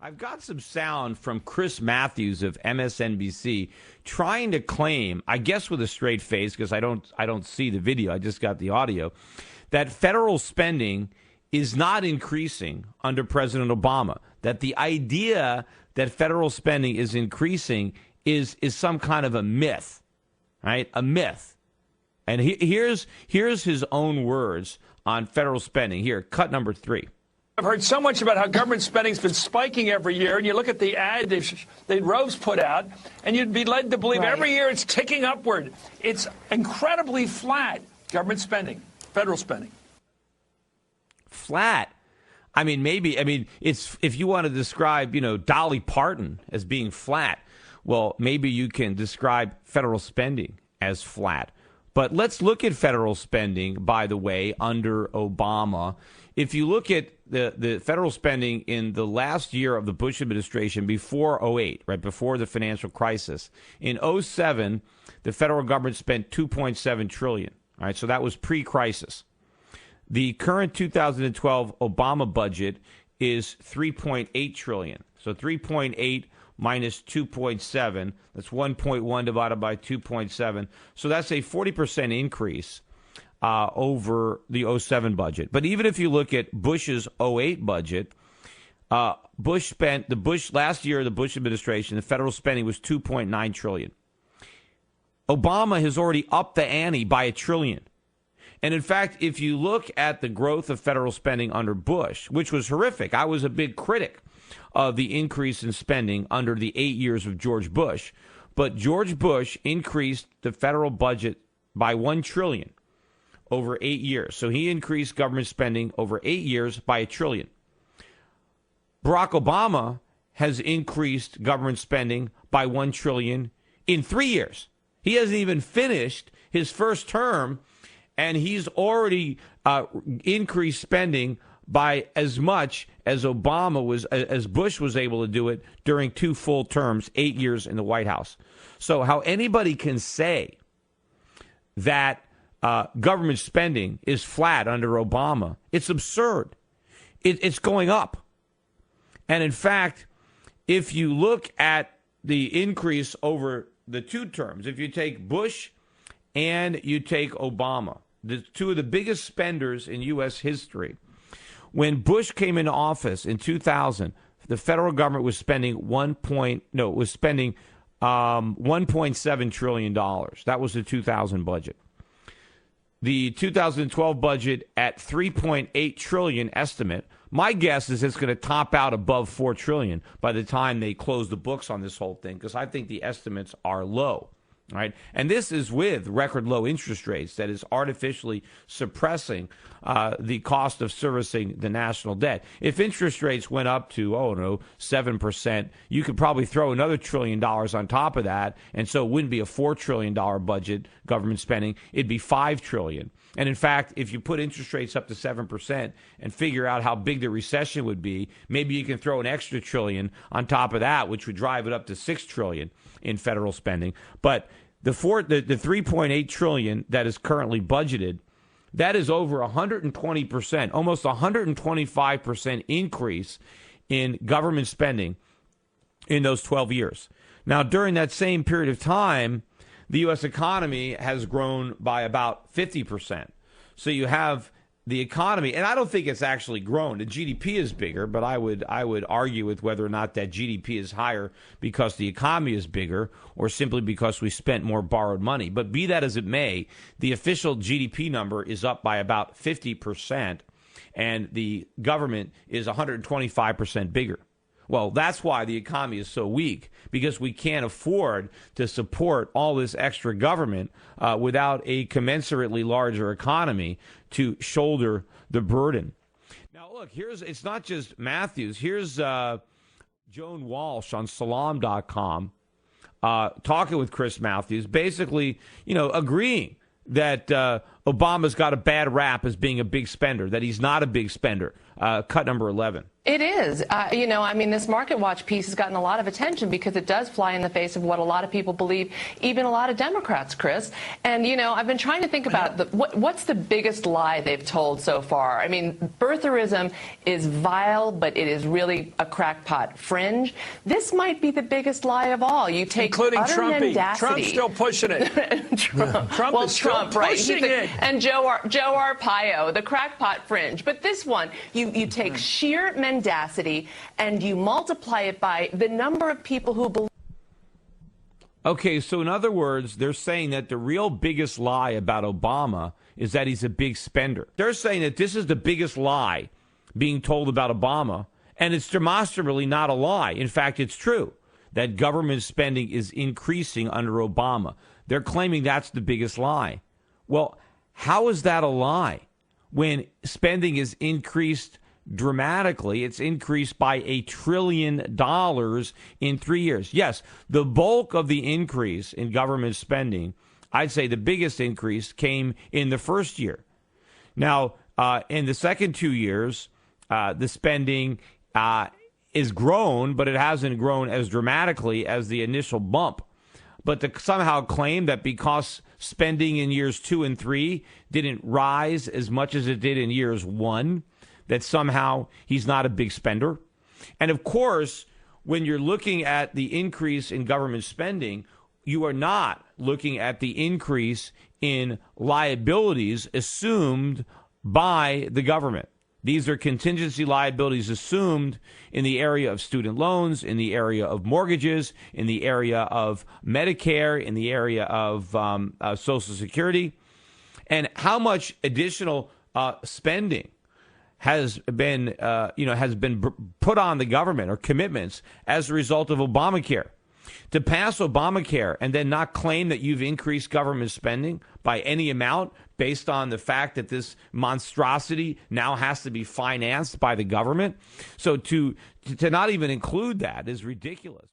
I've got some sound from Chris Matthews of MSNBC trying to claim, I guess with a straight face, because I don't see the video, I just got the audio, that federal spending is not increasing under President Obama. That the idea that federal spending is increasing is some kind of a myth, right? A myth. And here's his own words on federal spending. Here, cut number 3. I've heard so much about how government spending's been spiking every year, and you look at the ad that Rove's put out, and you'd be led to believe every year it's ticking upward. It's incredibly flat, government spending, federal spending. Flat. It's if you want to describe, Dolly Parton as being flat, well, maybe you can describe federal spending as flat. But let's look at federal spending, by the way, under Obama. If you look at the federal spending in the last year of the Bush administration before 2008, right before the financial crisis, in 2007, the federal government spent $2.7 trillion. All right, so that was pre-crisis. The current 2012 Obama budget is $3.8 trillion. So 3.8 minus 2.7, that's 1.1 divided by 2.7. So that's a 40% increase over the 07 budget. But even if you look at Bush's 08 budget, Bush last year, the Bush administration, the federal spending was $2.9 trillion. Obama has already upped the ante by $1 trillion. And in fact, if you look at the growth of federal spending under Bush, which was horrific, I was a big critic of the increase in spending under the 8 years of George Bush. But George Bush increased the federal budget by $1 trillion over 8 years. So he increased government spending over 8 years by $1 trillion. Barack Obama has increased government spending by $1 trillion in 3 years. He hasn't even finished his first term, and he's already increased spending by as much as as Bush was able to do it during 2 full terms, 8 years in the White House. So how anybody can say that government spending is flat under Obama, it's absurd. It's going up. And in fact, if you look at the increase over the 2 terms, if you take Bush and you take Obama, the 2 of the biggest spenders in U.S. history, when Bush came into office in 2000, the federal government was spending $1.7 trillion. That was the 2000 budget. The 2012 budget at $3.8 trillion estimate. My guess is it's going to top out above $4 trillion by the time they close the books on this whole thing, because I think the estimates are low. Right, and this is with record low interest rates that is artificially suppressing the cost of servicing the national debt. If interest rates went up to 7%, you could probably throw another $1 trillion on top of that, and so it wouldn't be a $4 trillion budget government spending; it'd be $5 trillion. And in fact, if you put interest rates up to 7% and figure out how big the recession would be, maybe you can throw an extra $1 trillion on top of that, which would drive it up to $6 trillion in federal spending. But the $3.8 trillion that is currently budgeted, that is over 120%, almost 125% increase in government spending in those 12 years. Now, during that same period of time, the U.S. economy has grown by about 50%. So you have the economy, and I don't think it's actually grown. The GDP is bigger, but I would argue with whether or not that GDP is higher because the economy is bigger or simply because we spent more borrowed money. But be that as it may, the official GDP number is up by about 50%, and the government is 125% bigger. Well, that's why the economy is so weak, because we can't afford to support all this extra government without a commensurately larger economy to shoulder the burden. Now, look, it's not just Matthews. Here's Joan Walsh on Salam.com talking with Chris Matthews, basically, agreeing that Obama's got a bad rap as being a big spender, that he's not a big spender. cut number 11. It is. This Market Watch piece has gotten a lot of attention because it does fly in the face of what a lot of people believe, even a lot of Democrats, Chris. And, I've been trying to think about what's the biggest lie they've told so far. I mean, birtherism is vile, but it is really a crackpot fringe. This might be the biggest lie of all. You take including utter Trumpy. mendacity. Trump's still pushing it. Trump is still pushing it. And Joe Arpaio, the crackpot fringe. But this one, you take sheer mendacity and you multiply it by the number of people who believe. Okay, so in other words, they're saying that the real biggest lie about Obama is that he's a big spender. They're saying that this is the biggest lie being told about Obama, and it's demonstrably not a lie. In fact, it's true that government spending is increasing under Obama. They're claiming that's the biggest lie. Well, how is that a lie when spending is increased dramatically? It's increased by $1 trillion in 3 years. Yes, the bulk of the increase in government spending, I'd say the biggest increase came in the first year. Now, in the second 2 years, the spending is grown, but it hasn't grown as dramatically as the initial bump. But to somehow claim that because spending in years 2 and 3 didn't rise as much as it did in years 1, that somehow he's not a big spender. And of course, when you're looking at the increase in government spending, you are not looking at the increase in liabilities assumed by the government. These are contingency liabilities assumed in the area of student loans, in the area of mortgages, in the area of Medicare, in the area of Social Security. And how much additional spending has been put on the government, or commitments, as a result of Obamacare. To pass Obamacare and then not claim that you've increased government spending by any amount based on the fact that this monstrosity now has to be financed by the government. So to not even include that is ridiculous.